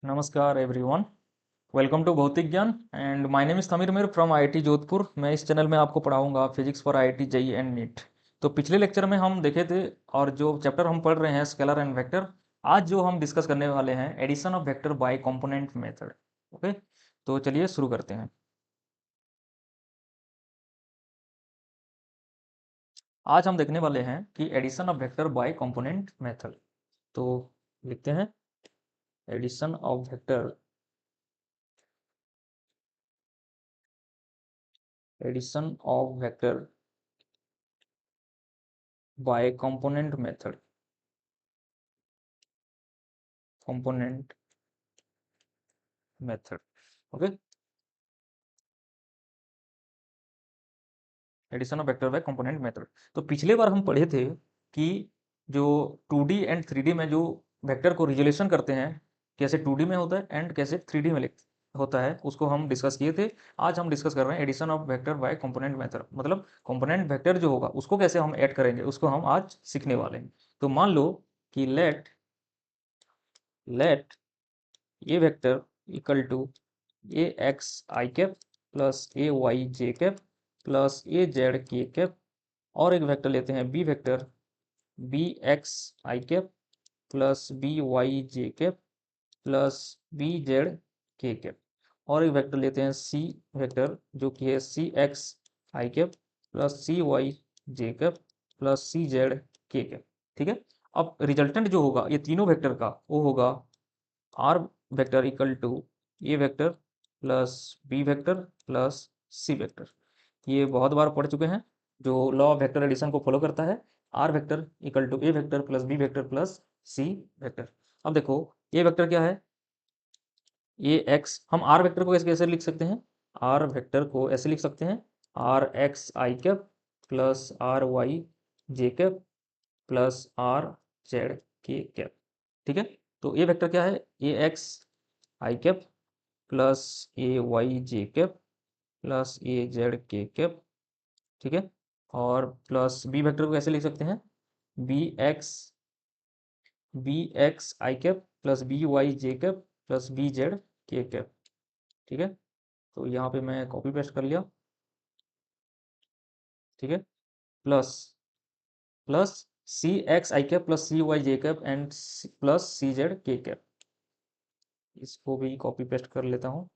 नमस्कार everyone. Welcome to Bhautik Gyan and my name is Tamir Mir from IIT Jodhpur. मैं इस चैनल में आपको पढ़ाऊंगा physics for IIT JEE and NEET. तो पिछले लेक्चर में हम देखे थे और जो चैप्टर हम पढ़ रहे हैं स्केलर एंड वेक्टर, आज जो हम डिस्कस करने वाले हैं addition of vector by component method. Okay, तो चलिए शुरू करते हैं। आज हम देखने वाले हैं कि addition of vector by component method. तो लिखते हैं addition of vector, addition of vector by component method, component method. Okay, addition of vector by component method. तो पिछले बार हम पढ़े थे कि जो 2D एंड 3D में जो वेक्टर को रिजोल्यूशन करते हैं, कैसे 2D में होता है एंड कैसे 3D में होता है, उसको हम डिस्कस किए थे। आज हम डिस्कस कर रहे हैं addition of vector by component method, मतलब कंपोनेंट वेक्टर जो होगा उसको कैसे हम ऐड करेंगे, उसको हम आज सीखने वाले हैं। तो मान लो कि let A vector equal to A X I cap plus A Y J cap plus A Z K cap, और एक वेक्टर लेते हैं B vector B X I cap plus B Y J cap plus B Z K cap, और एक vector लेते हैं C vector जो कि है सी X I cap plus C Y J cap plus C Z K cap. ठीक है, अब रिजल्टेंट जो होगा ये तीनों वेक्टर का वो होगा R vector equal to A vector plus B vector plus C vector. ये बहुत बार पढ़ चुके हैं, जो लॉ ऑफ वेक्टर एडिशन को फॉलो करता है। R vector equal to A vector plus B vector plus C vector. अब देखो ए वेक्टर क्या है, ए एक्स। हम आर वेक्टर को कैसे कैसे लिख सकते हैं, आर वेक्टर को ऐसे लिख सकते हैं R X I cap plus R Y J cap plus R Z K cap. ठीक है, तो ए वेक्टर क्या है, A X I cap plus A Y J cap plus A Z K cap. ठीक है, और प्लस बी वेक्टर को कैसे लिख सकते हैं, B X I cap plus B Y J cap plus B Z K cap. ठीक है, तो यहाँ पे मैं कॉपी पेस्ट कर लिया। ठीक है, plus plus C X I cap plus C Y J cap and plus C Z K cap. इसको भी कॉपी पेस्ट कर लेता हूँ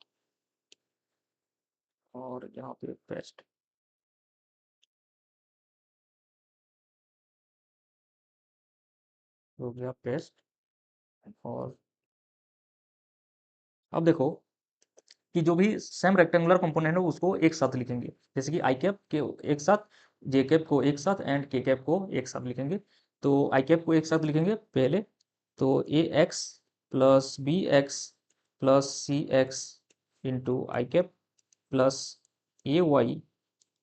और यहाँ पे पेस्ट हो गया, पेस्ट। और अब देखो कि जो भी सेम रेक्टेंगुलर कंपोनेंट है उसको एक साथ लिखेंगे, जैसे कि आई कैप के एक साथ, जे कैप को एक साथ एंड के कैप को एक साथ लिखेंगे। तो आई कैप को एक साथ लिखेंगे पहले, तो a x plus B x plus C x into I cap plus A Y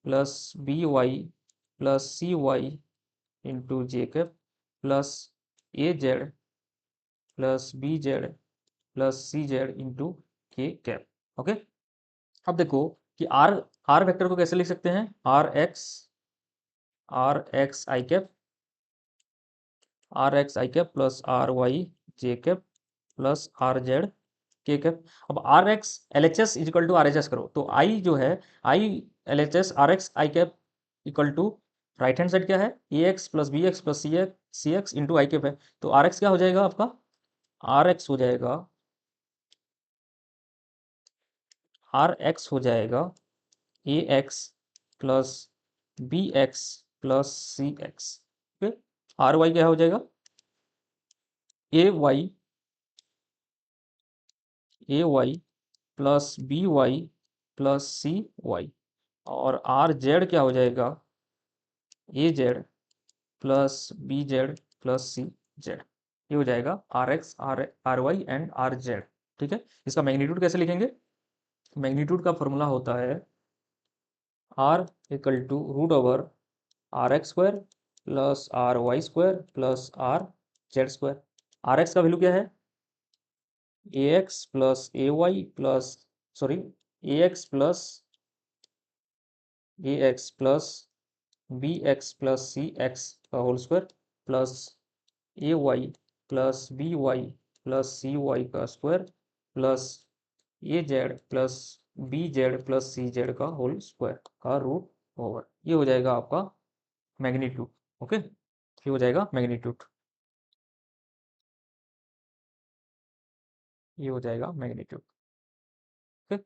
plus B Y plus C y into J cap plus A Z plus B Z plus C z into के cap. Okay, अब देखो कि are are vector को कैसे लिख सकते हैं, R X I cap plus R Y J cap plus R Z K cap. अब R X L H S is equal to R H S करो, तो आई जो है I L H S R X I cap equal to right hand side क्या है, A x plus B x plus C x into I cap है। तो are x क्या हो जाएगा आपका, आर एक्स हो जाएगा, आर एक्स हो जाएगा A x plus B x plus C X. Okay, R Y क्या हो जाएगा, A Y plus B Y plus C Y, और आर जेड क्या हो जाएगा, A Z plus B Z plus C Z. ये हो जाएगा R X R Y and R Z. ठीक है, इसका मैग्नीट्यूड कैसे लिखेंगे, मैग्नीट्यूड का फॉर्मूला होता है R equal to root over R X square plus R Y square plus R Z square. R X का वैल्यू क्या है, A x plus A Y plus sorry A x plus B x plus C X का whole square plus ए Y plus B Y plus सी Y का square plus ए Z plus B Z plus सी Z का whole square का root over, ये हो जाएगा आपका magnitude. Okay, ये हो जाएगा मैग्नीट्यूड, ये हो जाएगा मैग्नीट्यूड। ओके,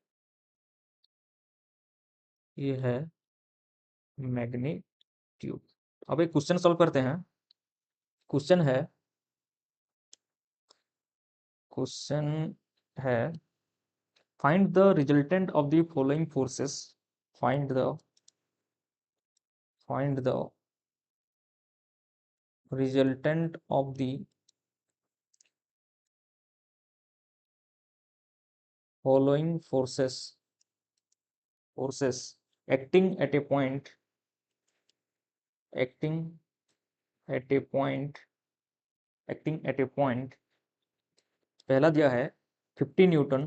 ये है मैग्नीट्यूड। अब एक क्वेश्चन सॉल्व करते हैं। क्वेश्चन है, क्वेश्चन है find the resultant of the following forces, find the resultant of the following forces acting at a point, acting at a point, acting at a point। पहला दिया है 50 Newton,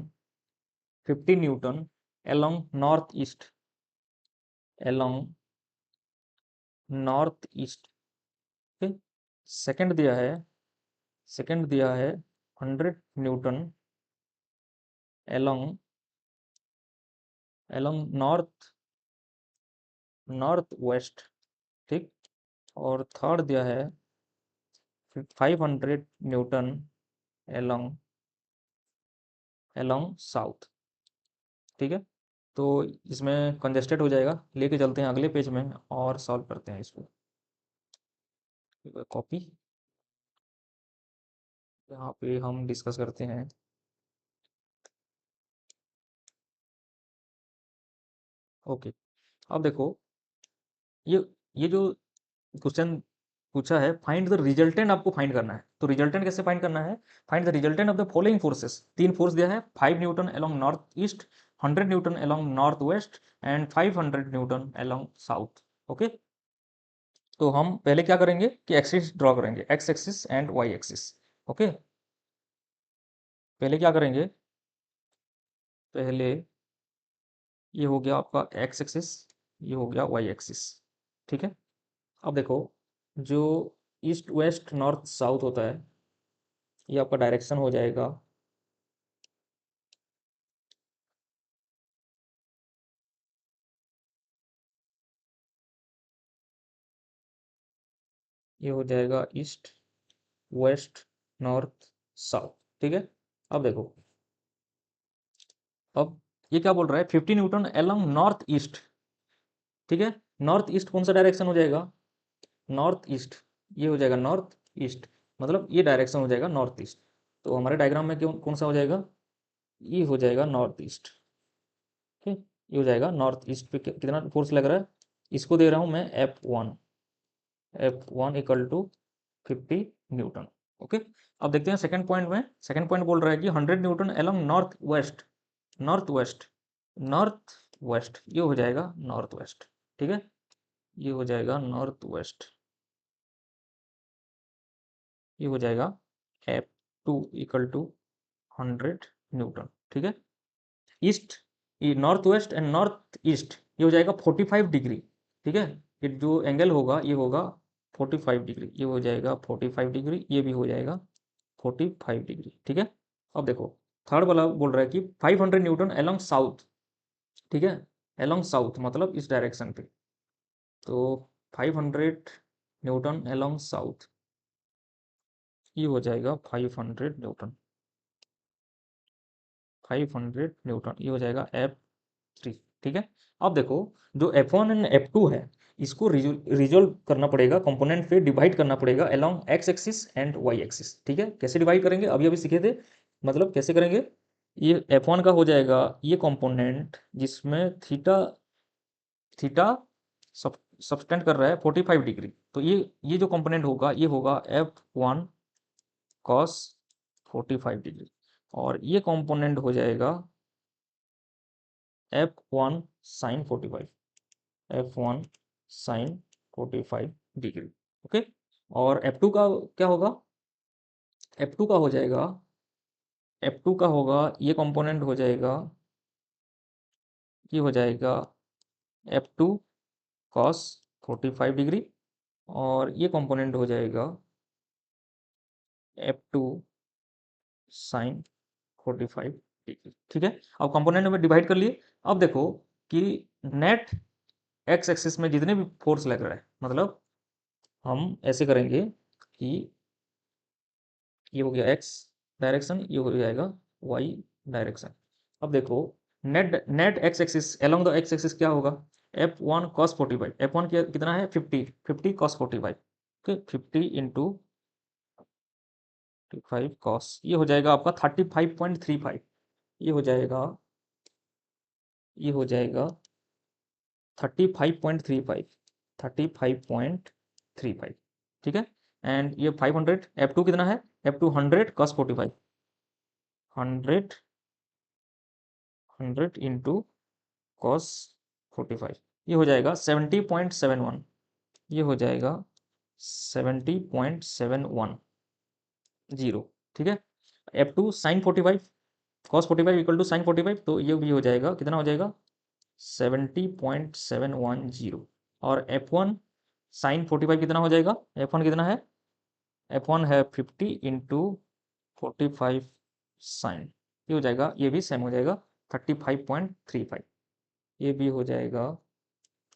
50 Newton along north east, along north east. Second दिया है, second दिया है 100 Newton along north, north west. ठीक, और third दिया है 500 न्यूटन along साउथ। ठीक है, तो इसमें कंजेस्टेड हो जाएगा, लेके चलते हैं अगले पेज में और सॉल्व करते हैं इसको। कॉपी, यहाँ पे हम डिस्कस करते हैं। ओके, अब देखो, ये ये जो क्वेश्चन पूछा है फाइंड द रिजल्टेंट, आपको फाइंड करना है। तो रिजल्टेंट कैसे फाइंड करना है? Find the resultant of the following forces. तीन फोर्स दिया है, 5 newton along north east, 100 newton along north west and 500 newton along south. Okay, तो हम पहले क्या करेंगे कि एक्सिस ड्रॉ करेंगे, X axis and Y axis. Okay, पहले क्या करेंगे, पहले ये हो गया आपका एक्स एक्सिस, ये हो गया वाई एक्सिस। ठीक है, अब देखो, जो ईस्ट वेस्ट नॉर्थ साउथ होता है, ये आपका डायरेक्शन हो जाएगा, ये हो जाएगा ईस्ट वेस्ट नॉर्थ साउथ। ठीक है, अब देखो, अब ये क्या बोल रहा है, 50 न्यूटन अलोंग नॉर्थ ईस्ट। ठीक है, नॉर्थ ईस्ट कौन सा डायरेक्शन हो जाएगा, नॉर्थ ईस्ट, ये हो जाएगा नॉर्थ ईस्ट, मतलब ये डायरेक्शन हो जाएगा नॉर्थ ईस्ट। तो हमारे डायग्राम में क्यों कौन सा हो जाएगा, ये हो जाएगा नॉर्थ ईस्ट। ठीक, ये हो जाएगा नॉर्थ ईस्ट पे कितना फोर्स लग रहा है, इसको दे रहा हूँ मैं F1, F1 equal to 50 Newton. Okay, अब देखते हैं सेकंड पॉइंट में। सेकंड पॉइंट बोल रहा है कि 100 newton along north waste, north west, north west, ये हो जाएगा नॉर्थ वेस्ट। ठीक है, ये हो जाएगा नॉर्थ वेस्ट, ये हो जाएगा F2 इक्वल टू 100 न्यूटन। ठीक है, ईस्ट, ये north west and north east, ये हो जाएगा 45 डिग्री। ठीक है, ये जो एंगल होगा ये होगा 45 डिग्री, ये हो जाएगा 45 डिग्री, ये भी हो जाएगा 45 डिग्री। ठीक है, अब देखो, थर्ड वाला बोल रहा है कि 500 न्यूटन अलोंग साउथ। ठीक है, अलोंग साउथ मतलब इस डायरेक्शन पे, तो 500 न्यूटन अलोंग साउथ, ये हो जाएगा 500 न्यूटन, 500 न्यूटन, ये हो जाएगा F3। ठीक है, अब देखो, जो F1 एंड F2 है, इसको रिजोल्व करना पड़ेगा, कंपोनेंट पे डिवाइड करना पड़ेगा along X axis and Y axis. ठीक है, कैसे डिवाइड करेंगे अभी अभी सीखे थे, मतलब कैसे करेंगे, ये F1 का हो जाएगा ये कंपोनेंट जिसमें थीटा, थीटा सब सबटेंड कर रहा है 45 डिग्री, तो ये जो कंपोनेंट होगा ये होगा F1 कॉस 45 डिग्री, और ये कंपोनेंट हो जाएगा F1 sign 45, F1 sign 45 degree. Okay, और F2 का क्या होगा, F2 का हो जाएगा, F2 का होगा ये कंपोनेंट हो जाएगा, ये हो जाएगा F2 कॉस 45 डिग्री, और ये कंपोनेंट हो जाएगा F2 साइन 45 ठीक है, अब कंपोनेंट में डिवाइड कर लिए। अब देखो कि नेट एक्स एक्सिस में जितने भी फोर्स लग रहा है, मतलब हम ऐसे करेंगे कि ये हो गया एक्स डायरेक्शन, ये हो जाएगा वाई डायरेक्शन। अब देखो net net X axis along the X axis क्या होगा, F1 cos 45, F1 कितना है 50 cos 45, ओके 50 इंटू 5 cos, ये हो जाएगा आपका 35.35, ये हो जाएगा, ये हो जाएगा 35.35, 35.35, ठीक है। एंड ये 500, F2 कितना है, F2 100 cos 45, 100 100 इंटू cos 45, ये हो जाएगा 70.71, ये हो जाएगा 70.710, ठीक है। F2 sin 45 cos 45 equal to sin 45, तो ये भी हो जाएगा, कितना हो जाएगा 70.710। और F1 sin 45 कितना हो जाएगा, F1 कितना है, F1 है 50 इंटू 45 साइन, ये हो जाएगा, ये भी सेम हो जाएगा 35.35, ये भी हो जाएगा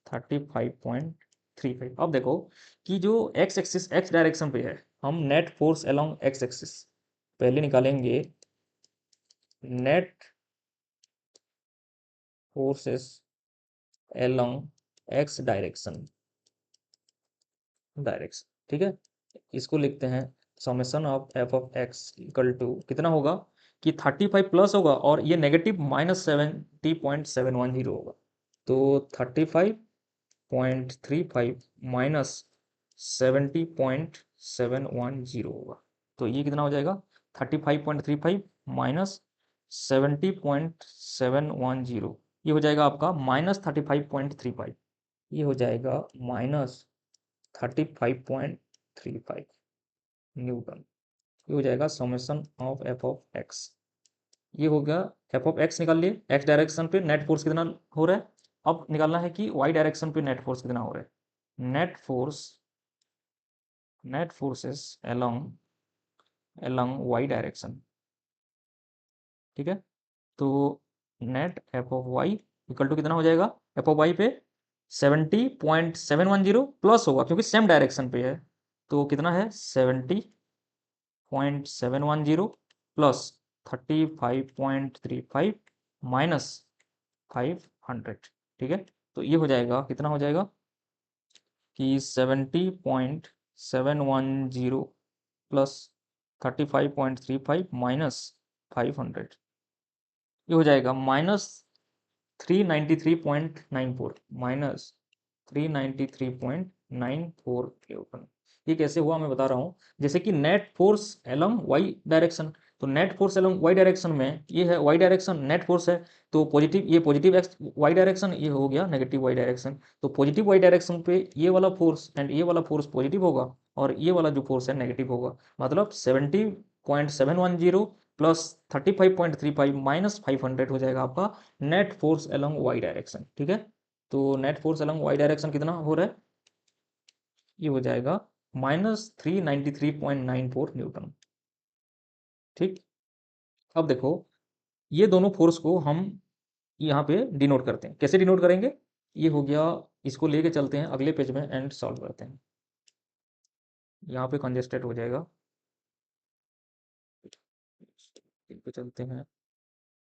35.35। अब देखो कि जो एक्स एक्सिस एक्स डायरेक्शन पे है, हम net force along X axis पहले निकालेंगे, net forces along X direction, ठीक है। इसको लिखते हैं summation of F of X equal to कितना होगा कि 35 प्लस होगा और ये नेगेटिव -70.710 होगा, तो 35.35 माइनस 70.710 होगा, तो ये कितना हो जाएगा 35.35 माइनस 70.710, ये हो जाएगा आपका -35.35, ये हो जाएगा -35.35 न्यूटन, ये हो जाएगा summation of F of X. ये हो गया एफ ऑफ एक्स निकाल लिए, एक्स डायरेक्शन पे नेट फोर्स कितना हो रहा है। अब निकालना है कि वाई डायरेक्शन पे नेट फोर्स कितना हो रहा है, net forces along Y direction, ठीक है। तो net F of Y equal to कितना हो जाएगा, एफ ऑफ वाई पे 70.710 प्लस होगा क्योंकि सेम डायरेक्शन पे है, तो कितना है 70.710 प्लस 35.35 माइनस 500, ठीक है। तो ये हो जाएगा, कितना हो जाएगा कि 70.710 प्लस 35.35 माइनस 500, ये हो जाएगा -393.94, -393.94 न्यूटन। ये कैसे हुआ मैं बता रहा हूँ, जैसे कि net force along Y direction, तो net force along Y direction में ये है वाई डायरेक्शन, नेट फोर्स है, तो पॉजिटिव, ये पॉजिटिव एक्स वाई डायरेक्शन, ये हो गया नेगेटिव वाई डायरेक्शन, तो पॉजिटिव वाई डायरेक्शन पे ये वाला फोर्स एंड ये वाला फोर्स पॉजिटिव होगा और ये वाला जो फोर्स है नेगेटिव होगा, मतलब 70.710 प्लस 35.35 माइनस 500 हो जाएगा आपका net force along Y direction, ठीक है। तो net force along Y direction कितना हो रहा है, ये हो जाएगा -393.94 न्यूटन, ठीक। अब देखो ये दोनों फोर्स को हम यहाँ पे डिनोट करते हैं, कैसे डिनोट करेंगे, ये हो गया, इसको लेके चलते हैं अगले पेज में एंड सॉल्व करते हैं, यहाँ पे कंजेस्टेड हो जाएगा, पे चलते हैं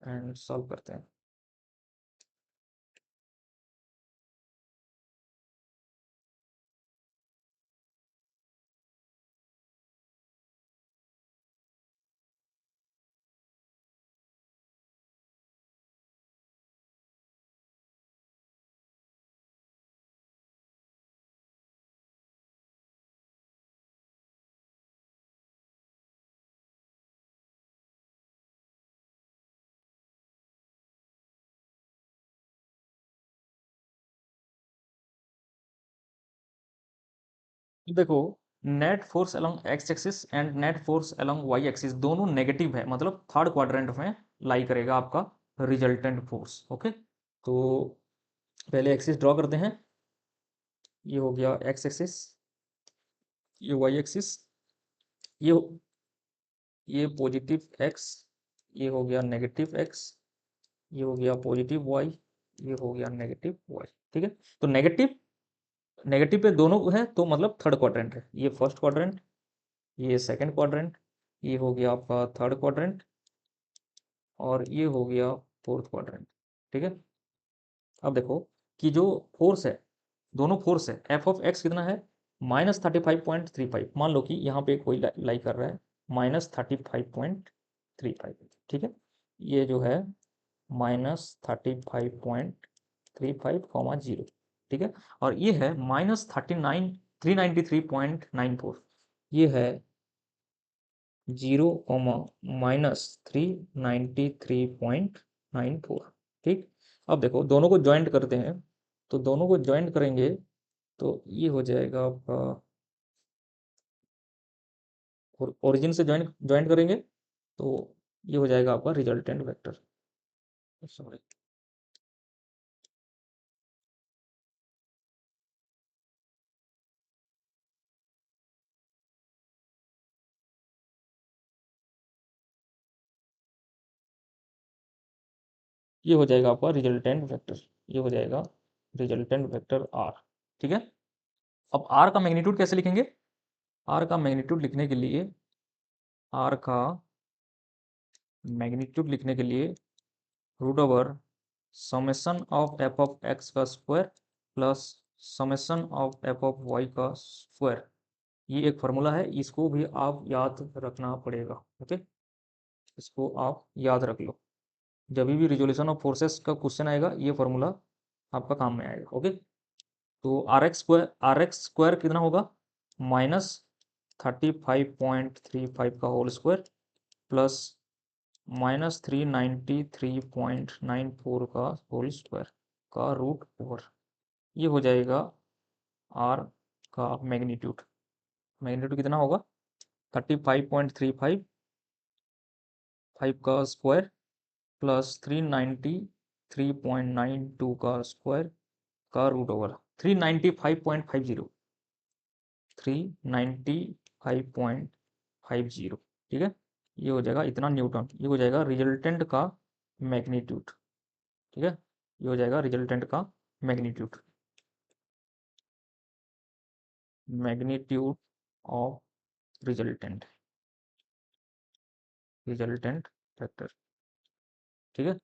एंड सॉल्व करते हैं। देखो net force along X axis and net force along Y axis दोनों नेगेटिव है, मतलब थर्ड क्वाड्रेंट में लाई करेगा आपका रिजल्टेंट फोर्स, ओके। तो पहले एक्सिस ड्रॉ करते हैं, ये हो गया एक्स एक्सिस, ये वाई एक्सिस, ये ये पॉजिटिव एक्स, ये हो गया नेगेटिव एक्स, ये हो गया पॉजिटिव वाई, ये हो गया नेगेटिव वाई। ठीक है, तो नेगेटिव नेगेटिव पे दोनों है तो मतलब थर्ड क्वाड्रेंट है। ये फर्स्ट क्वाड्रेंट, ये सेकंड क्वाड्रेंट, ये हो गया आपका थर्ड क्वाड्रेंट, और ये हो गया फोर्थ क्वाड्रेंट। ठीक है, अब देखो कि जो फोर्स है, दोनों फोर्स है, एफ ऑफ एक्स कितना है -35.35। मान लो कि यहाँ पे कोई लाई कर रहा है -35.35। ठीक है, ये जो है -35.35, 0। ठीक है, और ये है -393.94। ये है 0, -393.94। ठीक, अब देखो दोनों को ज्वाइंट करते हैं, तो दोनों को ज्वाइंट करेंगे तो ये हो जाएगा आपका, ओरिजिन से ज्वाइंट ज्वाइंट करेंगे तो ये हो जाएगा आपका रिजल्टेंट वेक्टर। सॉरी, ये हो जाएगा आपका रिजल्टेंट वेक्टर, ये हो जाएगा रिजल्टेंट वेक्टर आर। ठीक है, अब आर का मैग्नीट्यूड कैसे लिखेंगे? आर का मैग्नीट्यूड लिखने के लिए, आर का मैग्नीट्यूड लिखने के लिए root over summation of F of X का square plus summation of F of Y का स्क्वायर, ये एक फार्मूला है, इसको भी आप याद रखना पड़ेगा। ओके, इसको आप याद रख लो, जब भी रिजोल्यूशन ऑफ फोर्सेस का क्वेश्चन आएगा ये फार्मूला आपका काम में आएगा। ओके, तो आर एक्स स्क्वायर कितना होगा -35.35 का होल स्क्वायर प्लस -393.94 का होल स्क्वायर का रूट ओवर, ये हो जाएगा आर का मैग्नीट्यूड। मैग्नीट्यूड कितना होगा 35.35 का स्क्वायर प्लस 393.92 का स्क्वायर का रूट ओवर 395.50, 395.50। ठीक है, ये हो जाएगा इतना न्यूटन, ये हो जाएगा रिजल्टेंट का मैग्नीट्यूड। ठीक है, ये हो जाएगा रिजल्टेंट का magnitude, magnitude of resultant, resultant vector. ठीक है,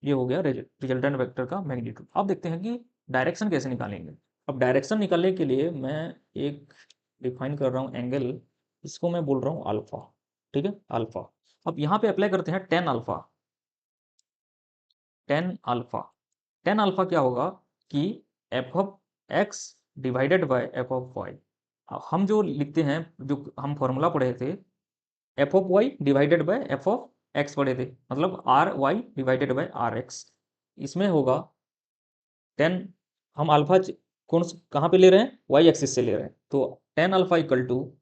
ये हो गया रिजल्टेंट वेक्टर का मैग्नीट्यूड। अब देखते हैं कि डायरेक्शन कैसे निकालेंगे। अब डायरेक्शन निकालने के लिए मैं एक डिफाइन कर रहा हूँ एंगल, इसको मैं बोल रहा हूँ अल्फा। ठीक है, अल्फा। अब यहाँ पे अप्लाई करते हैं ten alpha. Ten alpha, ten alpha क्या होगा कि f of x divided by f of y. हम जो लिखते हैं, जो हम फॉर्मूला पढ़े थे, f of y divided by f of x पढ़े थे, मतलब r y divided by r x. इसमें होगा टेन, हम अल्फा कहाँ पे ले रहे हैं, वाई एक्सिस से ले रहे हैं, तो ten alpha equal to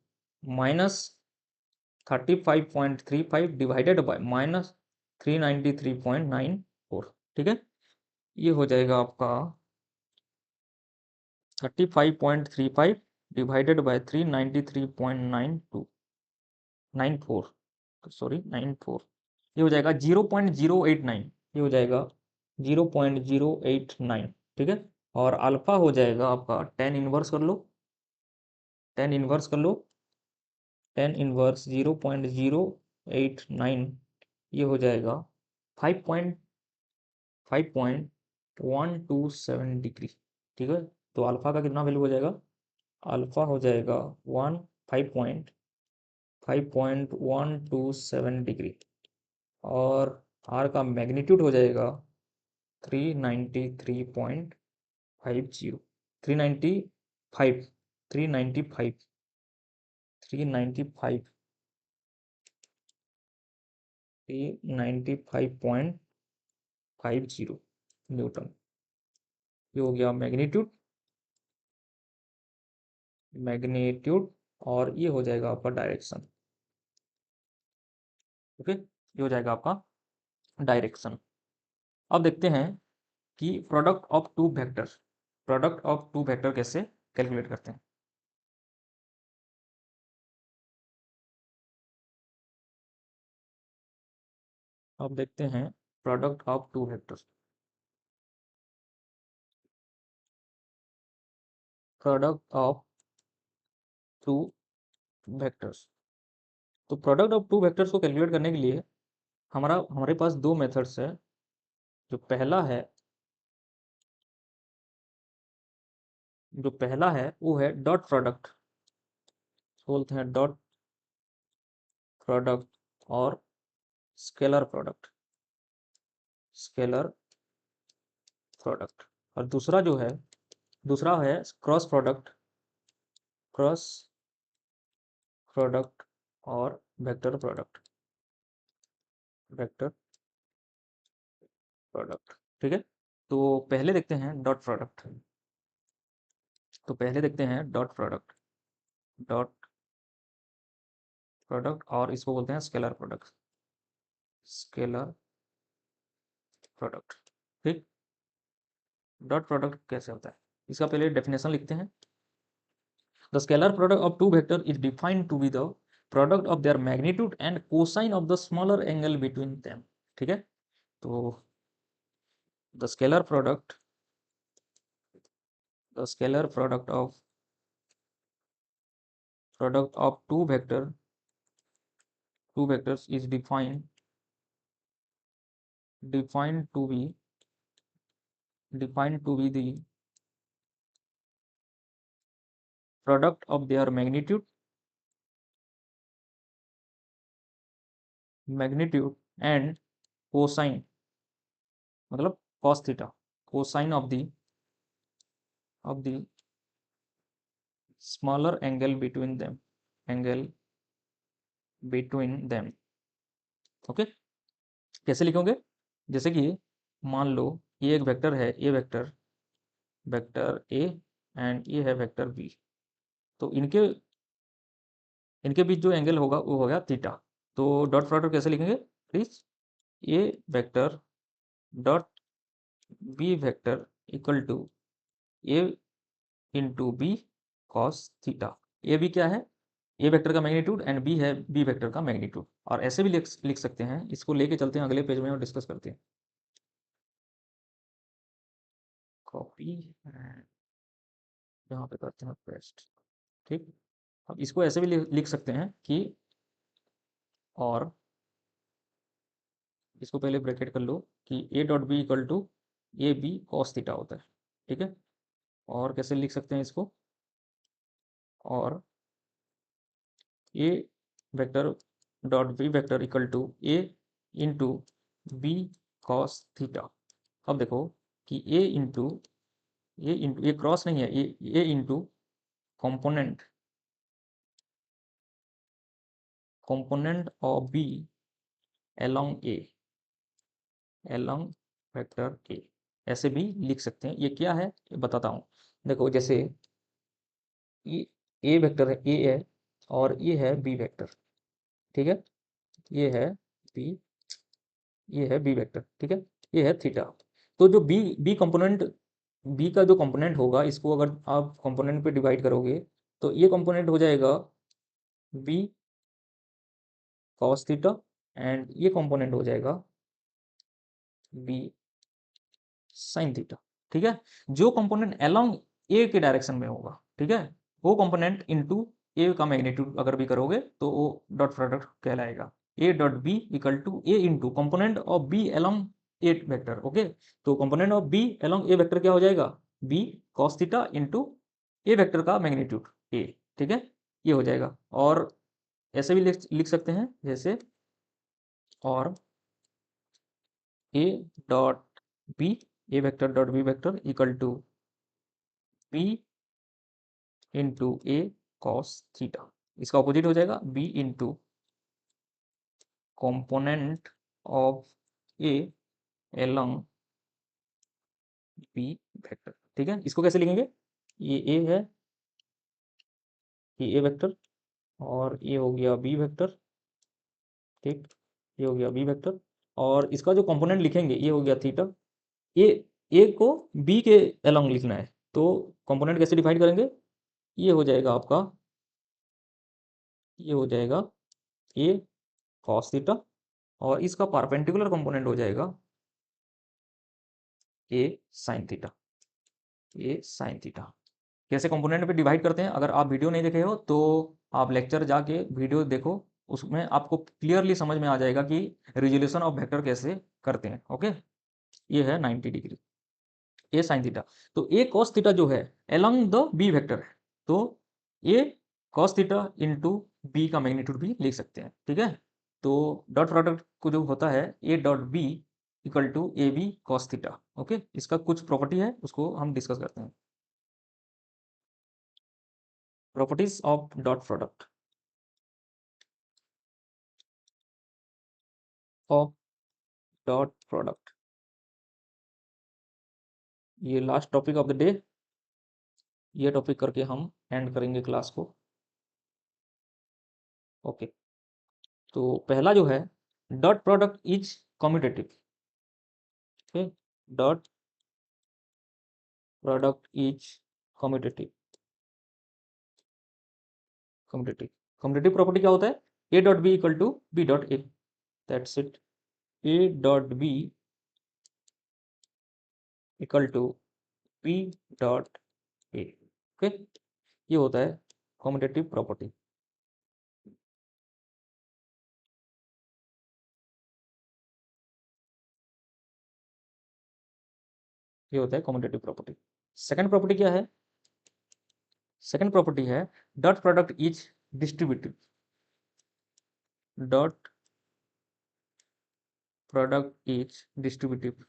-35.35 divided by -393.94। ठीक है, ये हो जाएगा आपका 35.35 डिवाइडेड बाय 393.94, सॉरी 94, ये हो जाएगा 0.089, ये हो जाएगा 0.089। ठीक है, और अल्फा हो जाएगा आपका टेन इनवर्स कर लो, टेन इनवर्स कर लो, टेन इनवर्स 0.089, ये हो जाएगा 5.127 डिग्री। ठीक है, तो अल्फा का कितना वैल्यू हो जाएगा, अल्फा हो जाएगा 5.127 डिग्री, और आर का मैग्नीट्यूड हो जाएगा 393.50, 395, 395, 395, 395.50 न्यूटन। ये हो गया मैग्नीट्यूड, मैग्नीट्यूड, और ये हो जाएगा आपका डायरेक्शन। ओके, ये हो जाएगा आपका डायरेक्शन। अब देखते हैं कि product of two vector, product of two vector कैसे कैलकुलेट करते हैं। अब देखते हैं product of two vectors. Product of two vectors. तो प्रोडक्ट ऑफ टू वेक्टर्स को कैलकुलेट करने के लिए हमारे पास दो मेथड्स है। जो पहला है वो है डॉट प्रोडक्ट, बोलते हैं डॉट प्रोडक्ट और स्केलर प्रोडक्ट, स्केलर प्रोडक्ट। और दूसरा है क्रॉस प्रोडक्ट, क्रॉस प्रोडक्ट और वेक्टर प्रोडक्ट, वेक्टर प्रोडक्ट। ठीक है, तो पहले देखते हैं डॉट प्रोडक्ट। तो पहले देखते हैं डॉट प्रोडक्ट, डॉट प्रोडक्ट और इसको बोलते हैं स्केलर प्रोडक्ट, स्केलर प्रोडक्ट। ठीक, डॉट प्रोडक्ट कैसे होता है इसका पहले डेफिनेशन लिखते हैं। The scalar product of two vector is defined to be the product of their magnitude and cosine of the smaller angle between them. ठीक है, तो the scalar product, the scalar product of two vectors is defined to be the product of their magnitude and cosine, मतलब cos theta, cosine of the smaller angle between them, okay. कैसे लिखोगे, जैसे कि मान लो ये एक वेक्टर है, ये वेक्टर ए एंड ये है वेक्टर बी। तो इनके बीच जो एंगल होगा वो होगा थीटा। तो डॉट प्रोडक्ट कैसे लिखेंगे please, a vector dot B vector equal to A into B cos theta. A b क्या है, ए वेक्टर का मैग्नीट्यूड एंड बी है बी वेक्टर का मैग्नीट्यूड। और ऐसे भी लिख सकते हैं, इसको लेके चलते हैं अगले पेज में और डिस्कस करते हैं। कॉपी यहाँ पे करते हैं पेस्ट। ठीक, अब इसको ऐसे भी लिख सकते हैं कि, और इसको पहले ब्रैकेट कर लो कि a dot B equal to A B cos theta होता है। ठीक है, और कैसे लिख सकते हैं इसको, और A vector dot B vector equal to A into B cos theta. अब देखो कि ये क्रॉस नहीं है, A into component of B along vector A, ऐसे भी लिख सकते हैं। ये क्या है ये बताता हूँ। देखो जैसे ये ए वेक्टर है, ए है, और ये है बी वेक्टर। ठीक है, ये है बी, ये है बी वेक्टर। ठीक है, ये है थीटा। तो जो बी का जो कंपोनेंट होगा, इसको अगर आप कंपोनेंट पे डिवाइड करोगे तो ये कंपोनेंट हो जाएगा बी कॉस थीटा, एंड ये कंपोनेंट हो जाएगा बी साइन थीटा। ठीक है, जो कंपोनेंट अलोंग ए के डायरेक्शन में होगा, ठीक है, वो कंपोनेंट इनटू ए का मैग्नीट्यूड अगर भी करोगे तो वो डॉट प्रोडक्ट कहलाएगा। A dot B equal to A into component of B along A vector. Okay, तो component of B along A vector क्या हो जाएगा, B cos theta into A vector का मैग्नीट्यूड ए। ठीक है, ये हो जाएगा। और ऐसे भी लिख सकते हैं जैसे, और a dot b, a vector dot B vector equal to b into a cos theta. इसका ऑपोजिट हो जाएगा b into component of a along b vector. ठीक है, इसको कैसे लिखेंगे, ये ए है, ये ए वेक्टर, और ये हो गया बी वेक्टर। ठीक, ये हो गया बी वेक्टर, और इसका जो कंपोनेंट लिखेंगे ये हो गया थीटा। ये ए को बी के एलोंग लिखना है, तो कंपोनेंट कैसे डिफाइन करेंगे, ये हो जाएगा आपका, ये हो जाएगा ए कॉस थीटा, और इसका परपेंडिकुलर कंपोनेंट हो जाएगा ए साइन थीटा। ए साइन थीटा कैसे कंपोनेंट पे डिवाइड करते हैं, अगर आप वीडियो नहीं देखे हो तो आप लेक्चर जाके वीडियो देखो, उसमें आपको क्लियरली समझ में आ जाएगा कि रिजोल्यूशन ऑफ वेक्टर कैसे करते हैं। ओके, ये है 90 डिग्री ए साइन थीटा। तो ए कॉस थीटा जो है अलोंग द बी वेक्टर है, तो ए कॉस थीटा इंटू बी का मैग्नीट्यूड भी लिख सकते हैं। ठीक है, तो डॉट प्रोडक्ट को जो होता है ए dot B equal to A B cos theta. Okay, इसका कुछ प्रॉपर्टी है उसको हम डिस्कस करते हैं। Properties of dot product of dot product, ये last topic of the day, ये टॉपिक करके हम एंड करेंगे क्लास को। ओके, तो पहला जो है dot product is commutative. Okay, dot product is commutative. Commutative commutative property क्या होता है, ए dot B equal to B dot a, that's it. A dot B equal to B dot a. Okay, ये होता है कम्यूटेटिव प्रॉपर्टी। ये होता है commutative property. Second property क्या है, सेकंड प्रॉपर्टी है dot product is distributive. Dot product is distributive.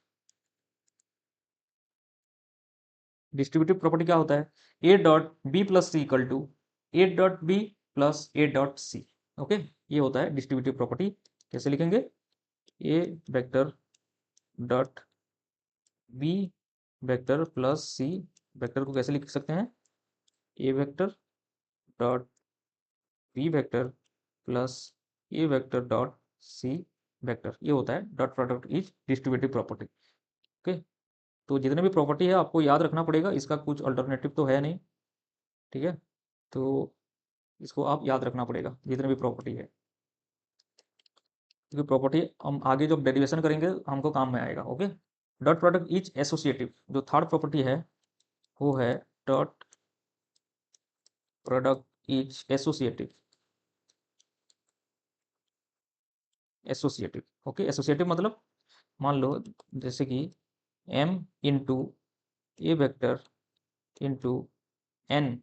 Distributive property क्या होता है, ए dot B plus C equal to A dot B plus A dot C. Okay, ये होता है डिस्ट्रीब्यूटिव प्रॉपर्टी। कैसे लिखेंगे, A vector dot B vector plus C vector को कैसे लिख सकते हैं, A vector dot B vector plus A vector dot C vector. ये होता है dot product is distributive property. Okay, तो जितने भी प्रॉपर्टी है आपको याद रखना पड़ेगा, इसका कुछ अल्टरनेटिव तो है नहीं। ठीक है, तो इसको आप याद रखना पड़ेगा जितने भी प्रॉपर्टी है, क्योंकि प्रॉपर्टी हम आगे जब डेरिवेशन करेंगे हमको काम में आएगा। Okay, dot product is associative, जो थर्ड प्रॉपर्टी है वो है dot product is associative. Associative, okay, associative मतलब मान लो जैसे कि m into A vector into n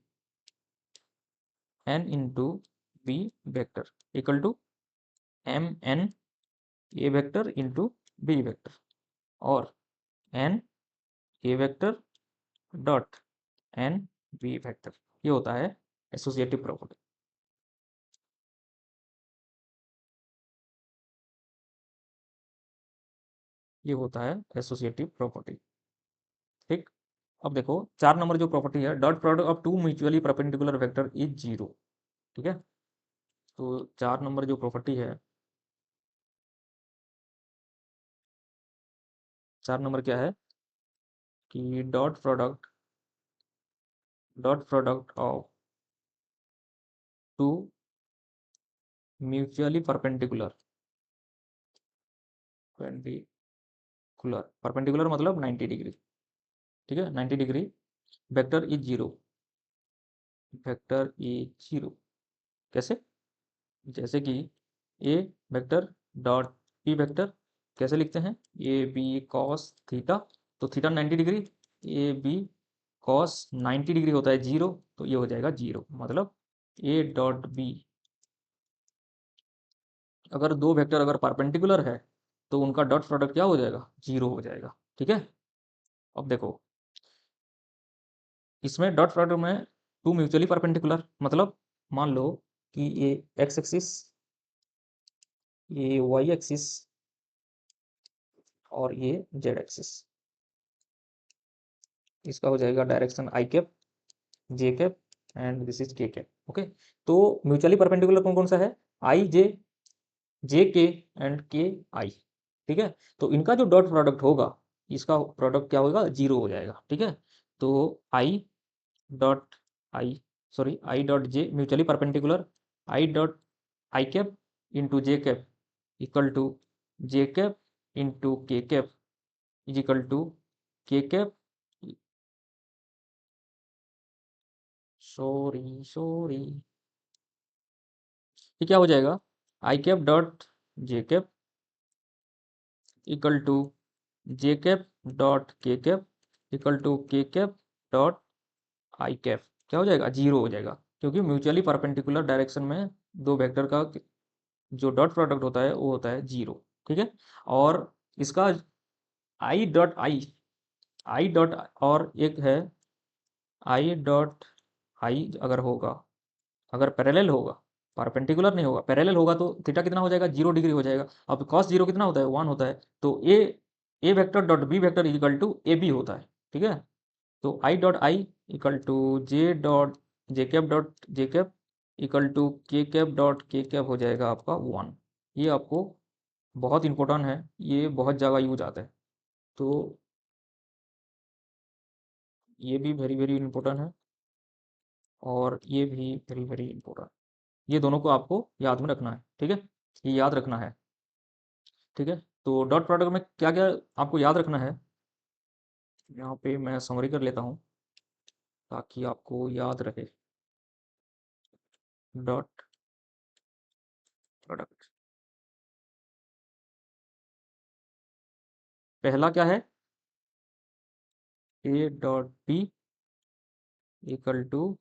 into B vector equal to m n A vector into B vector और n A vector dot n B vector. ये होता है associative property. ये होता है एसोसिएटिव प्रॉपर्टी। ठीक, अब देखो 4 नंबर जो प्रॉपर्टी है, dot product of two mutually perpendicular vector is zero. ठीक है, तो 4 नंबर जो प्रॉपर्टी है, 4 नंबर क्या है कि dot product of two mutually perpendicular perpendicular मतलब 90 डिग्री। ठीक है, 90 degree vector is zero. Vector is zero कैसे, जैसे कि a vector dot B vector कैसे लिखते हैं, ए बी कॉस थीटा, तो theta 90 degree, a B cos 90 degree होता है जीरो, तो ये हो जाएगा जीरो। मतलब ए डॉट बी, अगर दो वेक्टर अगर परपेंडिकुलर है तो उनका डॉट प्रोडक्ट क्या हो जाएगा, जीरो हो जाएगा। ठीक है, अब देखो इसमें डॉट प्रोडक्ट में टू म्यूचुअली परपेंडिकुलर मतलब मान लो कि ये एक्स एक्सिस, ये वाई एक्सिस और ये जेड एक्सिस, इसका हो जाएगा direction I cap J cap and this is के कैप। ओके, तो म्यूचुअली परपेंडिकुलर कौन कौन सा है, आई जे, जे के एंड के आई। ठीक है, तो इनका जो डॉट प्रोडक्ट होगा, इसका प्रोडक्ट क्या होगा, जीरो हो जाएगा। ठीक है, तो I dot I, sorry I dot J mutually perpendicular I dot I cap into J cap equal to J cap into के cap is equal to K cap, sorry ये क्या हो जाएगा, I cap dot J cap equal to J cap dot K cap equal to K cap dot I cap, क्या हो जाएगा, zero हो जाएगा, क्योंकि म्यूचुअली परपेंडिकुलर डायरेक्शन में दो वेक्टर का जो डॉट प्रोडक्ट होता है वो होता है जीरो। ठीक है, और इसका आई डॉट और एक है आई डॉट आई, अगर होगा, अगर पैरेलल होगा, परपेंडिकुलर नहीं होगा, पैरेलल होगा तो थीटा कितना हो जाएगा, 0 डिग्री हो जाएगा। अब कॉस जीरो कितना होता है, 1 होता है, तो A vector dot B vector equal to A B होता है। ठीक है, तो I dot I equal to J dot J cap dot J cap equal to K cap dot K cap हो जाएगा आपका 1। ये आपको बहुत इंपॉर्टेंट है, ये बहुत जगह यूज आता है, तो ये भी वेरी वेरी इंपॉर्टेंट है, और ये भी वेरी वेरी इंपॉर्टेंट, ये दोनों को आपको याद में रखना है। ठीक है, ये याद रखना है। ठीक है, तो डॉट प्रोडक्ट में क्या क्या आपको याद रखना है, यहाँ पे मैं समरी कर लेता हूँ ताकि आपको याद रहे। डॉट प्रोडक्ट पहला क्या है, ए dot B equal to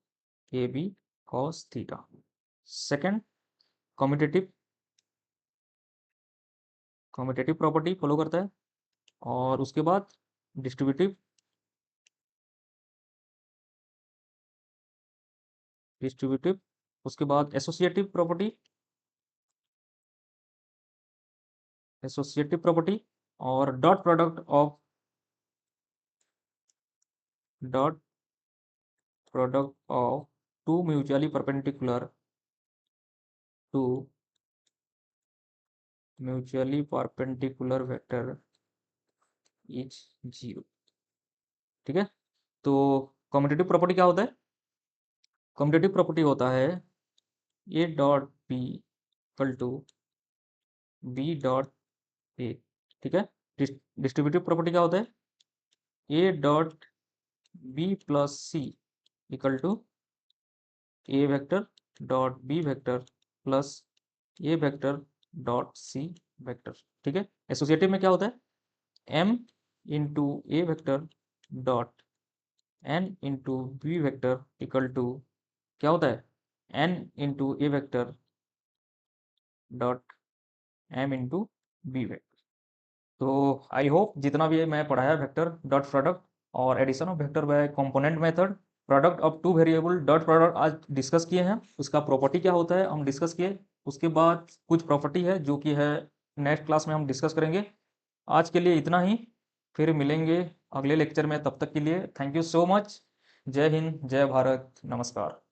A B cos theta. Second, commutative commutative property follow करता है, और उसके बाद डिस्ट्रीब्यूटिव डिस्ट्रीब्यूटिव उसके बाद एसोसिएटिव प्रॉपर्टी, और dot product of two two mutually perpendicular vector is zero. ठीक है, तो कम्यूटेटिव प्रॉपर्टी क्या होता है, कम्यूटेटिव प्रॉपर्टी होता है ए dot B equal to B dot A. ठीक है, डिस्ट्रीब्यूटिव प्रॉपर्टी क्या होता है, ए dot B plus C equal to A vector dot B vector plus A vector dot C vector. ठीक है, एसोसिएटिव में क्या होता है, M into A vector dot N into B vector equal to क्या होता है, N into A vector dot M into B vector. तो आई होप जितना भी मैं पढ़ाया वेक्टर डॉट प्रोडक्ट और addition of vector by component method, product of two variable dot product आज डिस्कस किए हैं, उसका प्रॉपर्टी क्या होता है हम डिस्कस किए। उसके बाद कुछ प्रॉपर्टी है जो कि है नेक्स्ट क्लास में हम डिस्कस करेंगे। आज के लिए इतना ही, फिर मिलेंगे अगले लेक्चर में, तब तक के लिए थैंक यू सो मच। जय हिंद, जय भारत, नमस्कार।